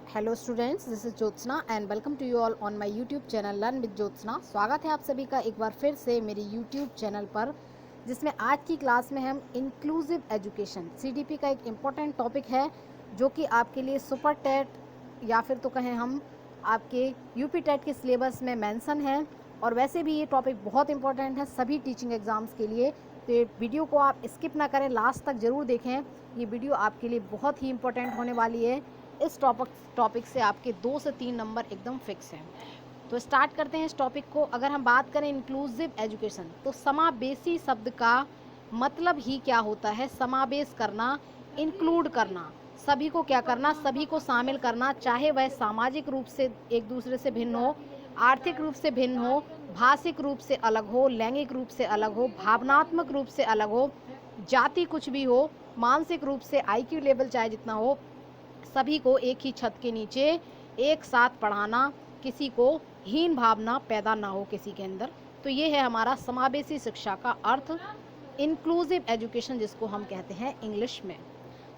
Hello students, this is Jyotsna and welcome to you all on my YouTube channel learn with Jyotsna. स्वागत है आप सभी का एक बार फिर से मेरे यूट्यूब चैनल पर, जिसमें आज की क्लास में हम इंक्लूसिव एजुकेशन सीडीपी का एक इम्पॉर्टेंट टॉपिक है, जो कि आपके लिए सुपर टेट या फिर तो कहें हम आपके यूपी टेट के सिलेबस में मेंशन है। और वैसे भी ये टॉपिक बहुत इंपॉर्टेंट है सभी टीचिंग एग्ज़ाम्स के लिए। तो ये वीडियो को आप स्किप ना करें, लास्ट तक ज़रूर देखें। ये वीडियो आपके लिए बहुत ही इंपॉर्टेंट होने वाली है। इस टॉपिक से आपके 2 से 3 नंबर एकदम फिक्स हैं। तो स्टार्ट करते हैं इस टॉपिक को। अगर हम बात करें इंक्लूसिव एजुकेशन, तो समावेशी शब्द का मतलब ही क्या होता है? समावेश करना, इंक्लूड करना, सभी को क्या करना, सभी को शामिल करना, चाहे वह सामाजिक रूप से एक दूसरे से भिन्न हो, आर्थिक रूप से भिन्न हो, भाषिक रूप से अलग हो, लैंगिक रूप से अलग हो, भावनात्मक रूप से अलग हो, जाति कुछ भी हो, मानसिक रूप से आईक्यू लेवल चाहे जितना हो, सभी को एक ही छत के नीचे एक साथ पढ़ाना, किसी को हीन भावना पैदा ना हो किसी के अंदर। तो ये है हमारा समावेशी शिक्षा का अर्थ, इंक्लूसिव एजुकेशन जिसको हम कहते हैं इंग्लिश में।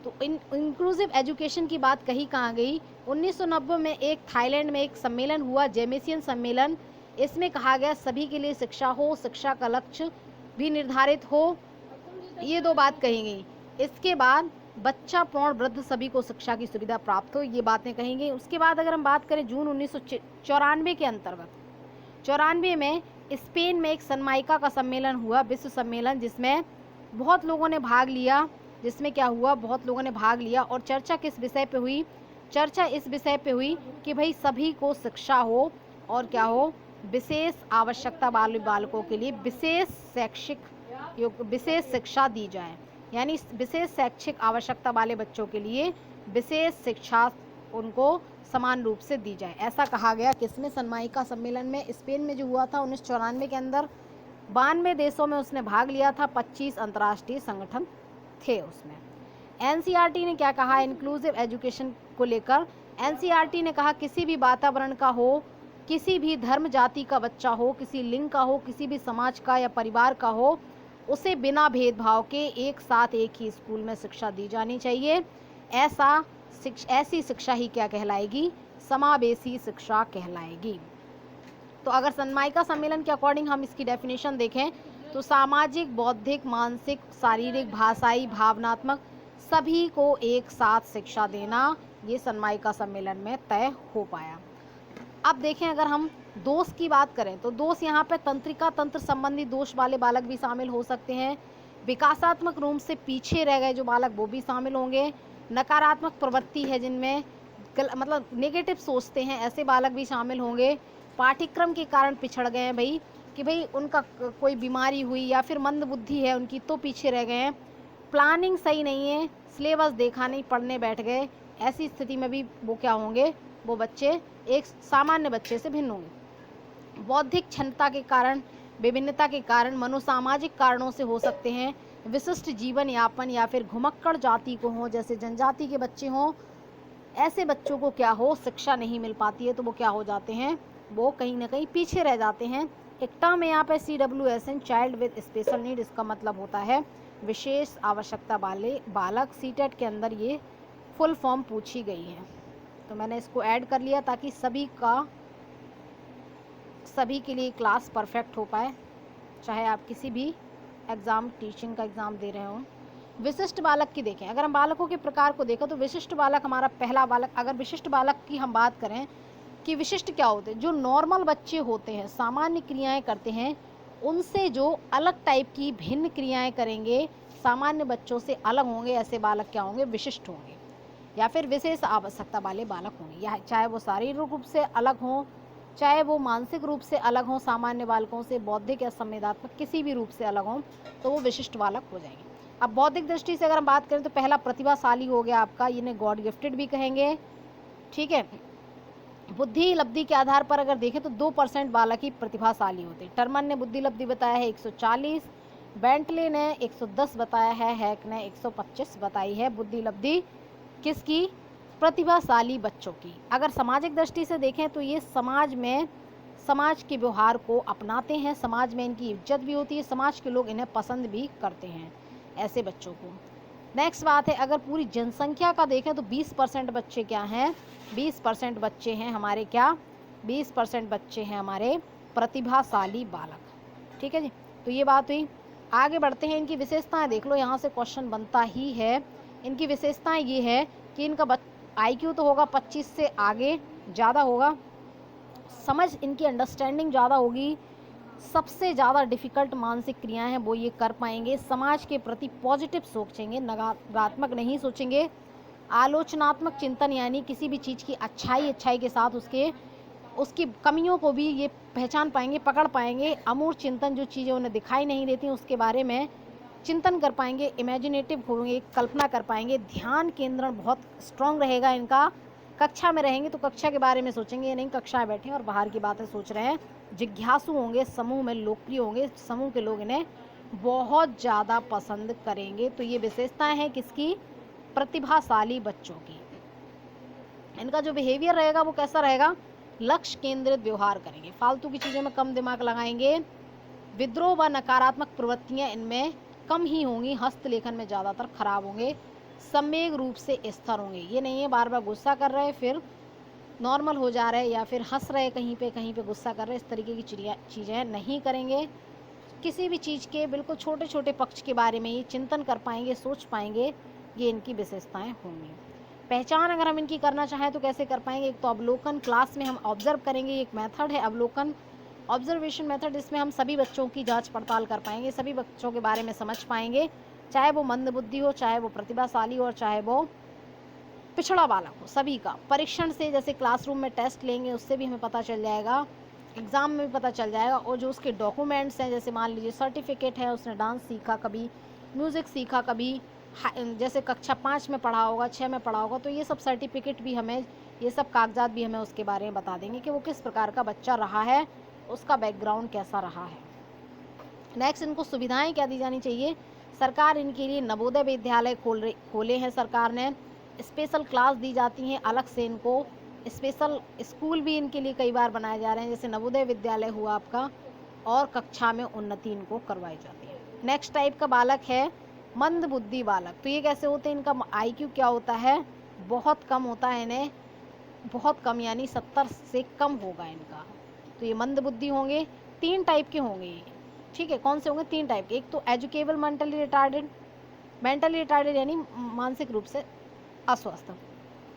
तो इंक्लूसिव एजुकेशन की बात कही कहाँ गई? 1990 में एक थाईलैंड में एक सम्मेलन हुआ, जेमेसियन सम्मेलन। इसमें कहा गया सभी के लिए शिक्षा हो, शिक्षा का लक्ष्य भी निर्धारित हो, ये दो बात कही गई। इसके बाद बच्चा पूर्ण वृद्ध सभी को शिक्षा की सुविधा प्राप्त हो, ये बातें कहेंगे। उसके बाद अगर हम बात करें जून 1994 के अंतर्गत, 94 में स्पेन में एक सनमाइका का सम्मेलन हुआ, विश्व सम्मेलन, जिसमें बहुत लोगों ने भाग लिया। जिसमें क्या हुआ? बहुत लोगों ने भाग लिया। और चर्चा किस विषय पे हुई? चर्चा इस विषय पे हुई कि भाई सभी को शिक्षा हो और क्या हो, विशेष आवश्यकता वाले बालकों के लिए विशेष शिक्षा दी जाए, यानी विशेष शैक्षिक आवश्यकता वाले बच्चों के लिए विशेष शिक्षा उनको समान रूप से दी जाए। ऐसा कहा गया किसमें? सनमाइका सम्मेलन में, स्पेन में जो हुआ था 1994 के अंदर। 92 देशों में उसने भाग लिया था, 25 अंतर्राष्ट्रीय संगठन थे उसमें। एनसीईआरटी ने क्या कहा इंक्लूसिव एजुकेशन को लेकर? एनसीईआरटी ने कहा किसी भी वातावरण का हो, किसी भी धर्म जाति का बच्चा हो, किसी लिंग का हो, किसी भी समाज का या परिवार का हो, उसे बिना भेदभाव के एक साथ एक ही स्कूल में शिक्षा दी जानी चाहिए। ऐसी शिक्षा ही क्या कहलाएगी? समावेशी शिक्षा कहलाएगी। तो अगर सनमाइका सम्मेलन के अकॉर्डिंग हम इसकी डेफिनेशन देखें तो सामाजिक, बौद्धिक, मानसिक, शारीरिक, भाषाई, भावनात्मक सभी को एक साथ शिक्षा देना, ये सनमाइका सम्मेलन में तय हो पाया। अब देखें, अगर हम दोष की बात करें तो दोष यहाँ पे तंत्रिका तंत्र संबंधी दोष वाले बालक भी शामिल हो सकते हैं। विकासात्मक रूप से पीछे रह गए जो बालक, वो भी शामिल होंगे। नकारात्मक प्रवृत्ति है जिनमें मतलब नेगेटिव सोचते हैं, ऐसे बालक भी शामिल होंगे। पाठ्यक्रम के कारण पिछड़ गए हैं भाई, कि भाई उनका कोई बीमारी हुई या फिर मंद बुद्धि है उनकी, तो पीछे रह गए हैं। प्लानिंग सही नहीं है, सिलेबस देखा नहीं, पढ़ने बैठ गए, ऐसी स्थिति में भी वो क्या होंगे? वो बच्चे एक सामान्य बच्चे से भिन्न होंगे। बौद्धिक क्षमता के कारण, विभिन्नता के कारण, मनोसामाजिक कारणों से हो सकते हैं। विशिष्ट जीवन यापन या फिर घुमक्कड़ जाति को हो, जैसे जनजाति के बच्चे हों, ऐसे बच्चों को क्या हो, शिक्षा नहीं मिल पाती है, तो वो क्या हो जाते हैं? वो कहीं ना कहीं पीछे रह जाते हैं। एक टर्म है यहाँ पे CWSN, child with special need, इसका मतलब होता है विशेष आवश्यकता वाले बालक। सीटेट के अंदर ये फुल फॉर्म पूछी गई है, तो मैंने इसको ऐड कर लिया ताकि सभी के लिए क्लास परफेक्ट हो पाए, चाहे आप किसी भी एग्ज़ाम, टीचिंग का एग्ज़ाम दे रहे हों। विशिष्ट बालक की देखें, अगर हम बालकों के प्रकार को देखें तो विशिष्ट बालक हमारा पहला बालक। अगर विशिष्ट बालक की हम बात करें कि विशिष्ट क्या होते हैं? जो नॉर्मल बच्चे होते हैं, सामान्य क्रियाएं करते हैं, उनसे जो अलग टाइप की भिन्न क्रियाएं करेंगे, सामान्य बच्चों से अलग होंगे, ऐसे बालक क्या होंगे? विशिष्ट होंगे, या फिर विशेष आवश्यकता वाले बालक होंगे। या चाहे वो शारीरिक रूप से अलग हों, चाहे वो मानसिक रूप से अलग हों, सामान्य बालकों से, बौद्धिक या संवेदनात्मक किसी भी रूप से अलग हों, तो वो विशिष्ट बालक हो जाएंगे। अब बौद्धिक दृष्टि से अगर हम बात करें तो पहला प्रतिभाशाली हो गया आपका, इन्हें गॉड गिफ्टेड भी कहेंगे, ठीक है। बुद्धि लब्धि के आधार पर अगर देखें तो 2% बालक ही प्रतिभाशाली होते हैं। टर्मन ने बुद्धि लब्धि बताया है 140, बेंटले ने 110 बताया है, हैक ने 125 बताई है बुद्धि लब्धि किसकी? प्रतिभाशाली बच्चों की। अगर सामाजिक दृष्टि से देखें तो ये समाज के व्यवहार को अपनाते हैं, समाज में इनकी इज्जत भी होती है, समाज के लोग इन्हें पसंद भी करते हैं, ऐसे बच्चों को। नेक्स्ट बात है, अगर पूरी जनसंख्या का देखें तो 20% बच्चे क्या हैं, 20% बच्चे हैं हमारे क्या, 20% बच्चे हैं हमारे प्रतिभाशाली बालक। ठीक है जी, तो ये बात हुई। आगे बढ़ते हैं, इनकी विशेषताएं देख लो, यहाँ से क्वेश्चन बनता ही है। इनकी विशेषताएं ये है कि इनका IQ तो होगा 25 से आगे ज़्यादा होगा, समझ इनकी अंडरस्टैंडिंग ज़्यादा होगी, सबसे ज़्यादा डिफ़िकल्ट मानसिक क्रियाएं हैं वो ये कर पाएंगे, समाज के प्रति पॉजिटिव सोचेंगे, नकारात्मक नहीं सोचेंगे, आलोचनात्मक चिंतन यानी किसी भी चीज़ की अच्छाई के साथ उसकी कमियों को भी ये पहचान पाएंगे, पकड़ पाएंगे, अमूर्त चिंतन जो चीज़ें उन्हें दिखाई नहीं देती उसके बारे में चिंतन कर पाएंगे, इमेजिनेटिव होंगे, कल्पना कर पाएंगे, ध्यान केंद्रण बहुत स्ट्रांग रहेगा इनका, कक्षा में रहेंगे तो कक्षा के बारे में सोचेंगे, ये नहीं कक्षा में बैठे और बाहर की बातें सोच रहे हैं, जिज्ञासु होंगे, समूह में लोकप्रिय होंगे, समूह के लोग इन्हें बहुत ज़्यादा पसंद करेंगे। तो ये विशेषताएं हैं किसकी, प्रतिभाशाली बच्चों की। इनका जो बिहेवियर रहेगा वो कैसा रहेगा, लक्ष्य केंद्रित व्यवहार करेंगे, फालतू की चीज़ों में कम दिमाग लगाएंगे, विद्रोह व नकारात्मक प्रवृत्तियां इनमें कम ही होंगी, हस्तलेखन में ज़्यादातर खराब होंगे, सम्यक रूप से स्थिर होंगे, ये नहीं है बार बार गुस्सा कर रहे फिर नॉर्मल हो जा रहे या फिर हंस रहे कहीं पे गुस्सा कर रहे, इस तरीके की चीज़ें नहीं करेंगे, किसी भी चीज़ के बिल्कुल छोटे छोटे पक्ष के बारे में ये चिंतन कर पाएंगे, सोच पाएंगे, ये इनकी विशेषताएं होंगी। पहचान अगर हम इनकी करना चाहें तो कैसे कर पाएंगे, एक तो अवलोकन, क्लास में हम ऑब्जर्व करेंगे, एक मेथड है अवलोकन, ऑब्जर्वेशन मेथड, जिसमें हम सभी बच्चों की जांच पड़ताल कर पाएंगे, सभी बच्चों के बारे में समझ पाएंगे, चाहे वो मंदबुद्धि हो, चाहे वो प्रतिभाशाली हो और चाहे वो पिछड़ा बालक हो, सभी का परीक्षण से, जैसे क्लासरूम में टेस्ट लेंगे उससे भी हमें पता चल जाएगा, एग्ज़ाम में भी पता चल जाएगा, और जो उसके डॉक्यूमेंट्स हैं, जैसे मान लीजिए सर्टिफिकेट है, उसने डांस सीखा, कभी म्यूज़िक सीखा, कभी जैसे कक्षा 5 में पढ़ा होगा, 6 में पढ़ा होगा, तो ये सब सर्टिफिकेट भी हमें, ये सब कागजात भी हमें उसके बारे में बता देंगे कि वो किस प्रकार का बच्चा रहा है, उसका बैकग्राउंड कैसा रहा है। नेक्स्ट, इनको सुविधाएं क्या दी जानी चाहिए, सरकार इनके लिए नवोदय विद्यालय खोले हैं सरकार ने, स्पेशल क्लास दी जाती हैं अलग से, इनको स्पेशल स्कूल भी इनके लिए कई बार बनाए जा रहे हैं, जैसे नवोदय विद्यालय हुआ आपका, और कक्षा में उन्नति इनको करवाई जाती है। नेक्स्ट टाइप का बालक है मंदबुद्धि बालक, तो ये कैसे होते हैं, इनका IQ क्या होता है, बहुत कम होता है, इन्हें बहुत कम यानी 70 से कम होगा इनका, तो ये मंदबुद्धि होंगे। 3 टाइप के होंगे ये, ठीक है, कौन से होंगे, 3 टाइप के, एक तो एजुकेबल मेंटली रिटार्डेड यानी मानसिक रूप से अस्वस्थ,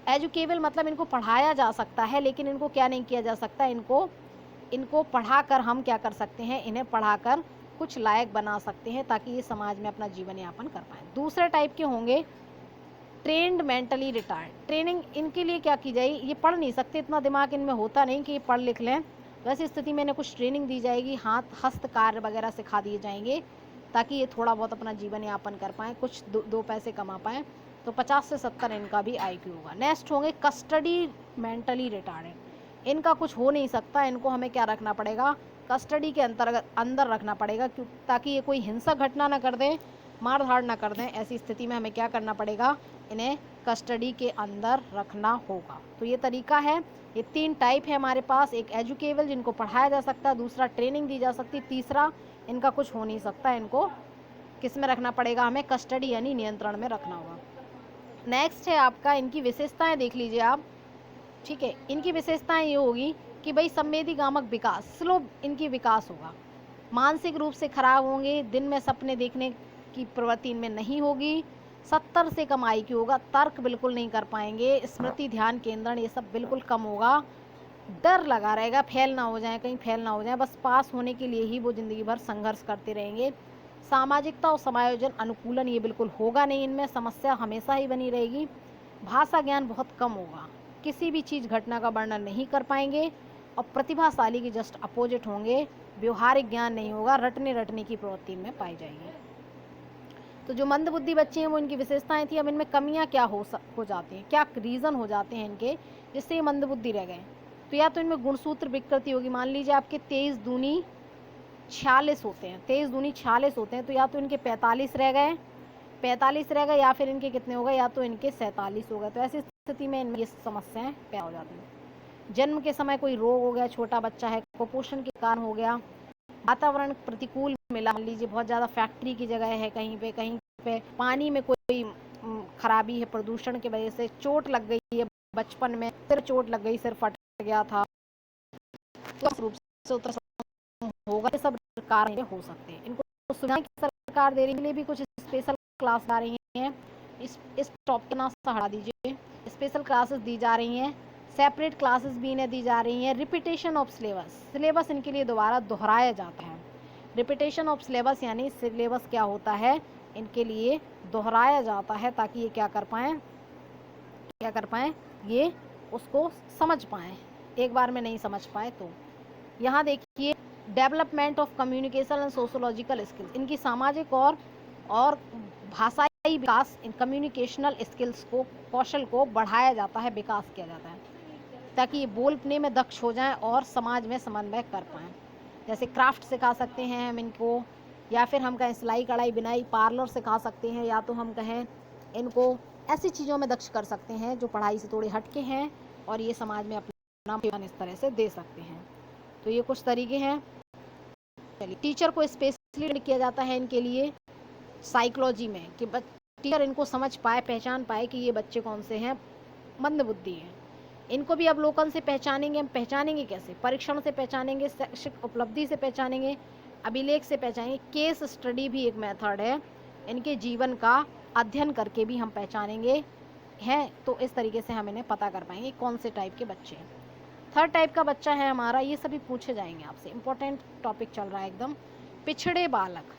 एजुकेबल मतलब इनको पढ़ाया जा सकता है लेकिन इनको क्या नहीं किया जा सकता, इनको पढ़ाकर हम क्या कर सकते हैं, इन्हें पढ़ाकर कुछ लायक बना सकते हैं ताकि ये समाज में अपना जीवन यापन कर पाएँ। दूसरे टाइप के होंगे ट्रेंड मेंटली रिटार्ड, ट्रेनिंग इनके लिए क्या की जाएगी, ये पढ़ नहीं सकते, इतना दिमाग इनमें होता नहीं कि ये पढ़ लिख लें, वैसी स्थिति में इन्हें कुछ ट्रेनिंग दी जाएगी, हस्त कार्य वगैरह सिखा दिए जाएंगे ताकि ये थोड़ा बहुत अपना जीवन यापन कर पाएँ, कुछ दो पैसे कमा पाएँ, तो 50 से 70 इनका भी IQ होगा। नेक्स्ट होंगे कस्टडी मेंटली रिटार्डेड, इनका कुछ हो नहीं सकता, इनको हमें क्या रखना पड़ेगा, कस्टडी के अंदर रखना पड़ेगा, क्यों, ताकि ये कोई हिंसक घटना ना कर दें, मार धाड़ ना कर दें, ऐसी स्थिति में हमें क्या करना पड़ेगा, इन्हें कस्टडी के अंदर रखना होगा। तो ये तरीका है, ये 3 टाइप है हमारे पास, एक एजुकेबल जिनको पढ़ाया जा सकता है, दूसरा ट्रेनिंग दी जा सकती है, तीसरा इनका कुछ हो नहीं सकता, इनको किस में रखना पड़ेगा, हमें कस्टडी यानी नियंत्रण में रखना होगा। नेक्स्ट है आपका, इनकी विशेषताएं देख लीजिए आप, ठीक है, इनकी विशेषताएं ये होगी कि भाई संवेदीगामक विकास, स्लो इनकी विकास होगा, मानसिक रूप से खराब होंगे, दिन में सपने देखने की प्रवृत्ति इनमें नहीं होगी, 70 से कम IQ होगा, तर्क बिल्कुल नहीं कर पाएंगे, स्मृति, ध्यान केंद्रण ये सब बिल्कुल कम होगा, डर लगा रहेगा फेल ना हो जाए, कहीं फेल ना हो जाए, बस पास होने के लिए ही वो ज़िंदगी भर संघर्ष करते रहेंगे, सामाजिकता और समायोजन अनुकूलन ये बिल्कुल होगा नहीं, इनमें समस्या हमेशा ही बनी रहेगी, भाषा ज्ञान बहुत कम होगा, किसी भी चीज़ घटना का वर्णन नहीं कर पाएंगे, और प्रतिभाशाली की जस्ट अपोजिट होंगे, व्यवहारिक ज्ञान नहीं होगा, रटने की प्रवृत्ति में पाई जाएगी। तो जो मंदबुद्धि बच्चे हैं वो इनकी विशेषताएं थी, अब इनमें कमियां क्या हो जाती हैं, क्या रीज़न हो जाते हैं इनके जिससे ये मंदबुद्धि रह गए, तो या तो इनमें गुणसूत्र विकृति होगी, मान लीजिए आपके 23 दूनी 46 होते हैं, 23 दूनी 46 होते हैं, तो या तो इनके 45 रह गए या फिर इनके कितने हो गए, या तो इनके 47 हो गए, तो ऐसी स्थिति में इनमें ये समस्याएं पैदा हो जाती हैं। जन्म के समय कोई रोग हो गया, छोटा बच्चा है, कुपोषण के कारण हो गया, वातावरण प्रतिकूल मिला, मान लीजिए बहुत ज़्यादा फैक्ट्री की जगह है, कहीं पे पानी में कोई खराबी है, प्रदूषण की वजह से चोट लग गई है बचपन में, सिर चोट लग गई, सिर फट गया था, तो रूप से उत्तरासंग होगा, ये सब कारण हो सकते हैं। इनको सुविधा सरकार दे रही है, भी कुछ स्पेशल क्लास आ रही हैं, इस टॉपिक ना सहारा दीजिए, स्पेशल क्लासेस दी जा रही हैं, सेपरेट क्लासेस भी इन्हें दी जा रही हैं। रिपीटेशन ऑफ सिलेबस इनके लिए दोबारा दोहराया जाता है। रिपीटेशन ऑफ सिलेबस यानी सिलेबस क्या होता है, इनके लिए दोहराया जाता है ताकि ये क्या कर पाएँ, ये उसको समझ पाएँ, एक बार में नहीं समझ पाए तो। यहाँ देखिए development of communication and sociological skills, इनकी सामाजिक और भाषाई विकास, इन कम्युनिकेशनल स्किल्स को, कौशल को बढ़ाया जाता है, विकास किया जाता है ताकि ये बोलने में दक्ष हो जाएं और समाज में समन्वय कर पाएँ। जैसे क्राफ्ट सिखा सकते हैं हम इनको, या फिर हम कहें सिलाई कढ़ाई बुनाई पार्लर सिखा सकते हैं, या तो हम कहें इनको ऐसी चीज़ों में दक्ष कर सकते हैं जो पढ़ाई से थोड़े हटके हैं और ये समाज में अपना योगदान इस तरह से दे सकते हैं। तो ये कुछ तरीके हैं। चलिए, टीचर को स्पेशली किया जाता है इनके लिए साइकोलॉजी में कि टीचर इनको समझ पाए, पहचान पाए कि ये बच्चे कौन से हैं, मंदबुद्धि हैं। इनको भी अवलोकन से पहचानेंगे। हम पहचानेंगे कैसे? परीक्षण से पहचानेंगे, शैक्षिक उपलब्धि से पहचानेंगे, अभिलेख से पहचानेंगे, केस स्टडी भी एक मेथड है, इनके जीवन का अध्ययन करके भी हम पहचानेंगे हैं। तो इस तरीके से हम इन्हें पता कर पाएंगे कौन से टाइप के बच्चे हैं। थर्ड टाइप का बच्चा है हमारा, ये सभी पूछे जाएंगे आपसे, इंपॉर्टेंट टॉपिक चल रहा है एकदम। पिछड़े बालक।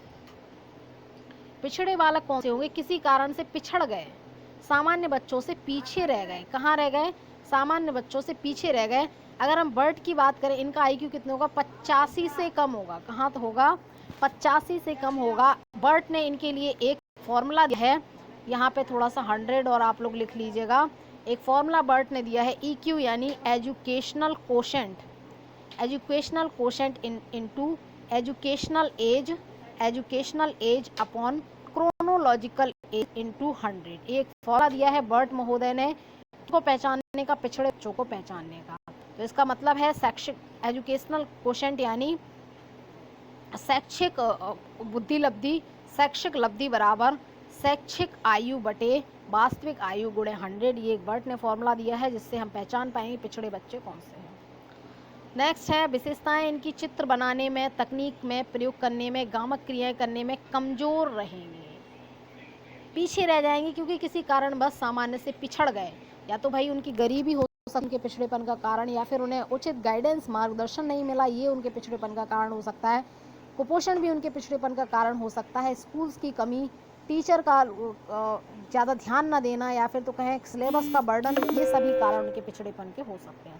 पिछड़े बालक कौन से होंगे? किसी कारण से पिछड़ गए, सामान्य बच्चों से पीछे रह गए। कहाँ रह गए? सामान्य बच्चों से पीछे रह गए। अगर हम बर्ट की बात करें, इनका आईक्यू कितने होगा? 85 से कम होगा। कहाँ तो होगा? 85 से कम होगा। बर्ट ने इनके लिए एक फॉर्मूला दिया है, यहाँ पे थोड़ा सा 100 और आप लोग लिख लीजिएगा। एक फॉर्मूला बर्ट ने दिया है, EQ यानी educational quotient, educational quotient into educational as upon chronological age into 100। एक फॉर्मूला दिया है बर्ट महोदय ने को पहचानने का, पिछड़े बच्चों को पहचानने का। तो इसका मतलब है शैक्षिक एजुकेशनल कोशेंट यानी शैक्षिक बुद्धि लब्धि, शैक्षिक लब्धि बराबर शैक्षिक आयु बटे वास्तविक आयु गुणे 100। ये एक बर्ट ने फॉर्मूला दिया है जिससे हम पहचान पाएंगे पिछड़े बच्चे कौन से हैं। नेक्स्ट है विशेषताएं इनकी। चित्र बनाने में, तकनीक में प्रयोग करने में, गामक क्रियाएं करने में कमजोर रहेंगे, पीछे रह जाएंगे क्योंकि किसी कारण बस सामान्य से पिछड़ गए। या तो भाई उनकी गरीबी हो सकती है पिछड़ेपन का कारण, या फिर उन्हें उचित गाइडेंस, मार्गदर्शन नहीं मिला, ये उनके पिछड़ेपन का कारण हो सकता है। कुपोषण भी उनके पिछड़ेपन का कारण हो सकता है। स्कूल्स की कमी, टीचर का ज़्यादा ध्यान न देना, या फिर तो कहें सिलेबस का बर्डन, ये सभी कारण उनके पिछड़ेपन के हो सकते हैं।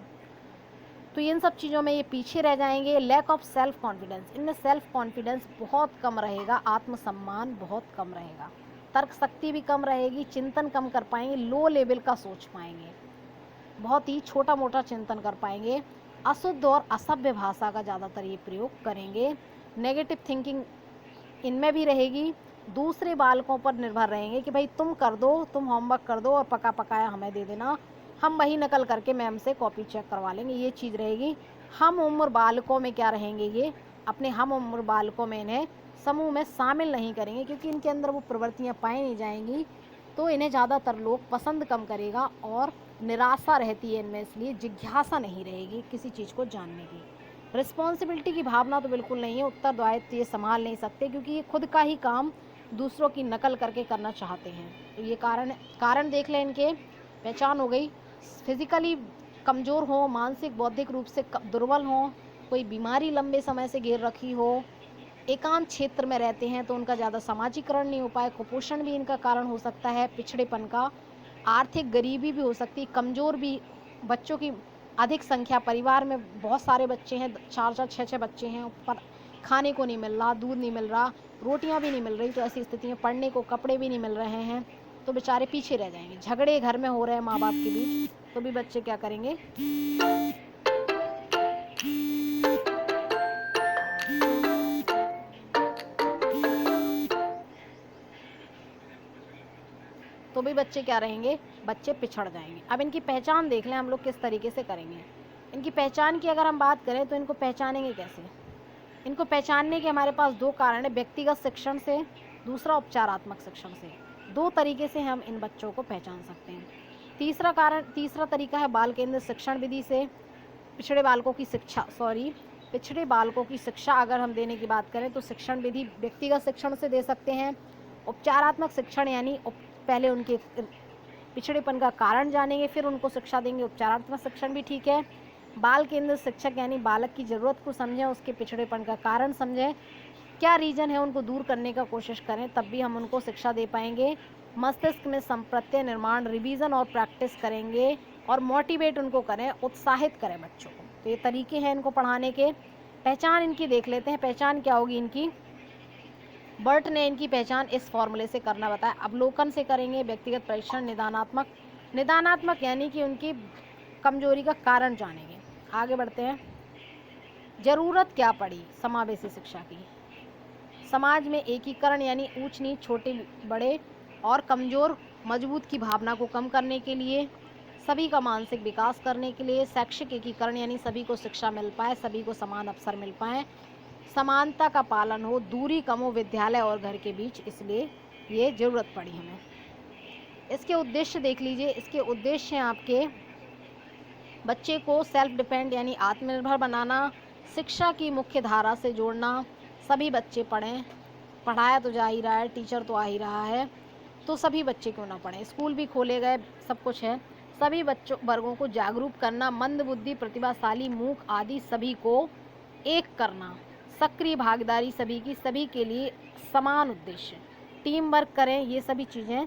तो इन सब चीज़ों में ये पीछे रह जाएंगे। लैक ऑफ सेल्फ कॉन्फिडेंस, इनमें सेल्फ कॉन्फिडेंस बहुत कम रहेगा, आत्मसम्मान बहुत कम रहेगा, तर्क शक्ति भी कम रहेगी, चिंतन कम कर पाएंगे, लो लेवल का सोच पाएंगे, बहुत ही छोटा मोटा चिंतन कर पाएंगे, अशुद्ध और असभ्य भाषा का ज़्यादातर ये प्रयोग करेंगे। नेगेटिव थिंकिंग इनमें भी रहेगी, दूसरे बालकों पर निर्भर रहेंगे कि भाई तुम कर दो, तुम होमवर्क कर दो और पका पकाया हमें दे देना, हम वही नकल करके मैम से कॉपी चेक करवा लेंगे, ये चीज़ रहेगी। हम उम्र बालकों में क्या रहेंगे? ये अपने हम उम्र बालकों में इन्हें समूह में शामिल नहीं करेंगे क्योंकि इनके अंदर वो प्रवृत्तियाँ पाई नहीं जाएंगी, तो इन्हें ज़्यादातर लोग पसंद कम करेगा और निराशा रहती है इनमें, इसलिए जिज्ञासा नहीं रहेगी किसी चीज़ को जानने की। रिस्पॉन्सिबिलिटी की भावना तो बिल्कुल नहीं है, उत्तरदायित्व ये संभाल नहीं सकते क्योंकि ये खुद का ही काम दूसरों की नकल करके करना चाहते हैं। तो ये कारण देख लें इनके। पहचान हो गई, फिजिकली कमज़ोर हो, मानसिक बौद्धिक रूप से दुर्बल हो, कोई बीमारी लंबे समय से घेर रखी हो, एकांत क्षेत्र में रहते हैं तो उनका ज़्यादा सामाजिकरण नहीं हो पाए, कुपोषण भी इनका कारण हो सकता है पिछड़ेपन का, आर्थिक गरीबी भी हो सकती है, कमज़ोर भी, बच्चों की अधिक संख्या, परिवार में बहुत सारे बच्चे हैं, 4-4, 6-6 बच्चे हैं, पर खाने को नहीं मिल रहा, दूध नहीं मिल रहा, रोटियां भी नहीं मिल रही, तो ऐसी स्थिति में पढ़ने को कपड़े भी नहीं मिल रहे हैं, तो बेचारे पीछे रह जाएंगे। झगड़े घर में हो रहे हैं माँ बाप के बीच, तो भी बच्चे क्या करेंगे? तो भी बच्चे क्या रहेंगे? बच्चे पिछड़ जाएंगे। अब इनकी पहचान देख लें हम लोग किस तरीके से करेंगे। इनकी पहचान की अगर हम बात करें तो इनको पहचानेंगे कैसे? इनको पहचानने के हमारे पास दो कारण है, व्यक्तिगत शिक्षण से, दूसरा उपचारात्मक शिक्षण से। 2 तरीके से हम इन बच्चों को पहचान सकते हैं। तीसरा तरीका है बाल केंद्रित शिक्षण विधि से पिछड़े बालकों की शिक्षा अगर हम देने की बात करें तो शिक्षण विधि व्यक्तिगत शिक्षण से दे सकते हैं। उपचारात्मक शिक्षण यानी पहले उनके पिछड़ेपन का कारण जानेंगे, फिर उनको शिक्षा देंगे। उपचारात्मक शिक्षण भी ठीक है। बाल केंद्रित शिक्षक यानी बालक की ज़रूरत को समझें, उसके पिछड़ेपन का कारण समझें, क्या रीजन है उनको दूर करने का कोशिश करें, तब भी हम उनको शिक्षा दे पाएंगे। मस्तिष्क में संप्रत्यय निर्माण, रिवीजन और प्रैक्टिस करेंगे और मोटिवेट उनको करें, उत्साहित करें बच्चों को। तो ये तरीके हैं इनको पढ़ाने के। पहचान इनकी देख लेते हैं। पहचान क्या होगी इनकी? बर्ट ने इनकी पहचान इस फॉर्मूले से करना बताया। अवलोकन से करेंगे, व्यक्तिगत परीक्षण, निदानात्मक यानी कि उनकी कमजोरी का कारण जानेंगे। आगे बढ़ते हैं। जरूरत क्या पड़ी समावेशी शिक्षा की? समाज में एकीकरण यानी ऊंच नीच, छोटे बड़े और कमजोर मजबूत की भावना को कम करने के लिए, सभी का मानसिक विकास करने के लिए, शैक्षिक एकीकरण यानी सभी को शिक्षा मिल पाए, सभी को समान अवसर मिल पाए, समानता का पालन हो, दूरी कम हो विद्यालय और घर के बीच, इसलिए ये ज़रूरत पड़ी हमें। इसके उद्देश्य देख लीजिए। इसके उद्देश्य हैं आपके बच्चे को सेल्फ डिपेंड यानी आत्मनिर्भर बनाना, शिक्षा की मुख्य धारा से जोड़ना, सभी बच्चे पढ़ें, पढ़ाया तो जा ही रहा है, टीचर तो आ ही रहा है, तो सभी बच्चे क्यों ना पढ़ें, स्कूल भी खोले गए, सब कुछ है। सभी बच्चों वर्गों को जागरूक करना, मंदबुद्धि, प्रतिभाशाली, मूक आदि सभी को एक करना, सक्रिय भागीदारी सभी की, सभी के लिए समान उद्देश्य, टीम वर्क करें, ये सभी चीज़ें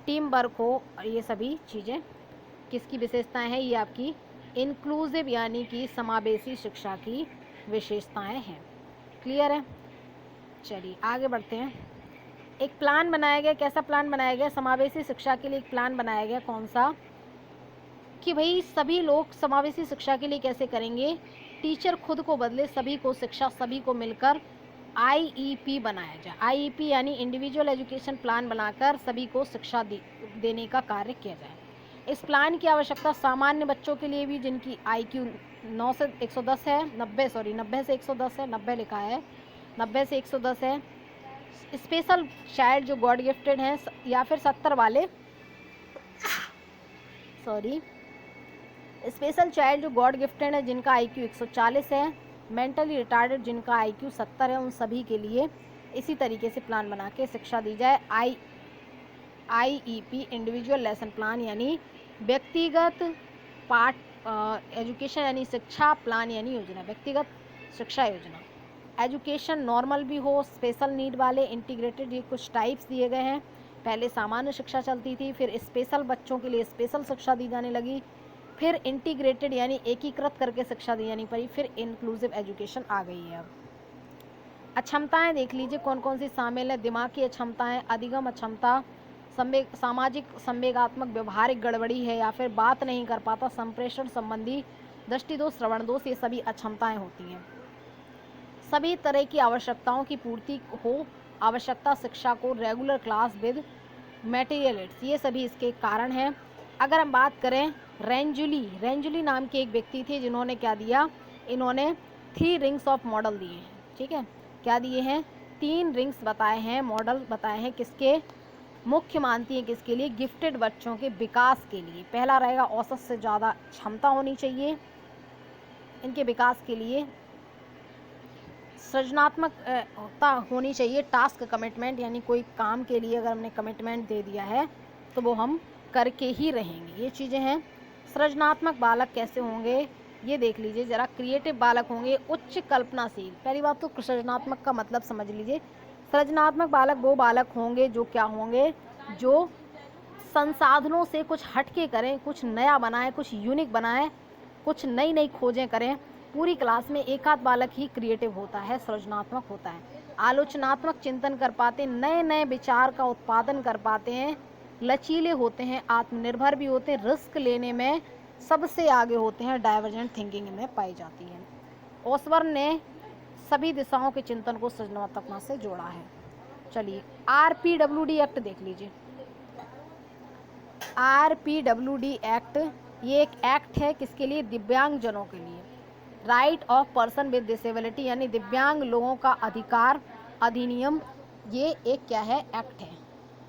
टीम वर्क हो, ये सभी चीज़ें किसकी विशेषताएं हैं? ये आपकी इंक्लूसिव यानी कि समावेशी शिक्षा की विशेषताएं हैं। क्लियर है? चलिए आगे बढ़ते हैं। एक प्लान बनाया गया। कैसा प्लान बनाया गया? समावेशी शिक्षा के लिए एक प्लान बनाया गया। कौन सा? कि भाई सभी लोग समावेशी शिक्षा के लिए कैसे करेंगे? टीचर खुद को बदले, सभी को शिक्षा, सभी को मिलकर IEP बनाया जाए। IEP यानी इंडिविजुअल एजुकेशन प्लान बनाकर सभी को शिक्षा देने का कार्य किया जाए। इस प्लान की आवश्यकता सामान्य बच्चों के लिए भी जिनकी IQ 9 से 110 है, 90 से 110 है, 90 लिखा है, 90 से 110 है। स्पेशल चाइल्ड जो गॉड गिफ्टेड हैं या फिर 70 वाले स्पेशल चाइल्ड जो गॉड गिफ्टेड है जिनका IQ 140 है, मेंटली रिटार्डेड जिनका IQ 70 है, उन सभी के लिए इसी तरीके से प्लान बना के शिक्षा दी जाए। IEP इंडिविजुअल लेसन प्लान यानी व्यक्तिगत पाठ एजुकेशन यानी शिक्षा प्लान यानी योजना, व्यक्तिगत शिक्षा योजना। एजुकेशन नॉर्मल भी हो, स्पेशल नीड वाले, इंटीग्रेटेड, ये कुछ टाइप्स दिए गए हैं। पहले सामान्य शिक्षा चलती थी, फिर स्पेशल बच्चों के लिए स्पेशल शिक्षा दी जाने लगी, फिर इंटीग्रेटेड यानी एकीकृत करके शिक्षा दी जानी पड़ी, फिर इंक्लूसिव एजुकेशन आ गई है। अब अक्षमताएं देख लीजिए कौन कौन सी शामिल है। दिमाग की अक्षमताएं, अधिगम अक्षमता, सामाजिक संवेगात्मक व्यवहारिक गड़बड़ी है या फिर बात नहीं कर पाता, संप्रेषण संबंधी दृष्टि दोष, श्रवण दोष, ये सभी अक्षमताएं होती हैं। सभी तरह की आवश्यकताओं की पूर्ति हो, आवश्यकता शिक्षा को, regular class with material aids, ये सभी इसके कारण हैं। अगर हम बात करें रेंजुली नाम के एक व्यक्ति थे जिन्होंने क्या दिया, इन्होंने 3 रिंग्स ऑफ मॉडल दिए हैं। ठीक है, क्या दिए हैं? 3 रिंग्स बताए हैं, मॉडल बताए हैं, किसके? मुख्य मानती है किसके लिए? गिफ्टेड बच्चों के विकास के लिए। पहला रहेगा औसत से ज़्यादा क्षमता होनी चाहिए इनके विकास के लिए, सृजनात्मकता होनी चाहिए, टास्क कमिटमेंट यानी कोई काम के लिए अगर हमने कमिटमेंट दे दिया है तो वो हम करके ही रहेंगे, ये चीज़ें हैं। सृजनात्मक बालक कैसे होंगे ये देख लीजिए ज़रा। क्रिएटिव बालक होंगे, उच्च कल्पनाशील। पहली बात तो सृजनात्मक का मतलब समझ लीजिए। सृजनात्मक बालक वो बालक होंगे जो क्या होंगे? जो संसाधनों से कुछ हटके करें, कुछ नया बनाएं, कुछ यूनिक बनाएं, कुछ नई खोजें करें। पूरी क्लास में एक आध बालक ही क्रिएटिव होता है, सृजनात्मक होता है। आलोचनात्मक चिंतन कर पाते, नए विचार का उत्पादन कर पाते हैं, लचीले होते हैं, आत्मनिर्भर भी होते हैं, रिस्क लेने में सबसे आगे होते हैं, डाइवर्जेंट थिंकिंग में पाई जाती है। ओसबर्न ने सभी दिशाओं के चिंतन को सृजनात्मकता से जोड़ा है। चलिए RPWD एक्ट देख लीजिए। RPWD एक्ट, ये एक एक्ट है किसके लिए? दिव्यांगजनों के लिए। Right of person with disability यानी दिव्यांग लोगों का अधिकार अधिनियम, ये एक क्या है? एक्ट है।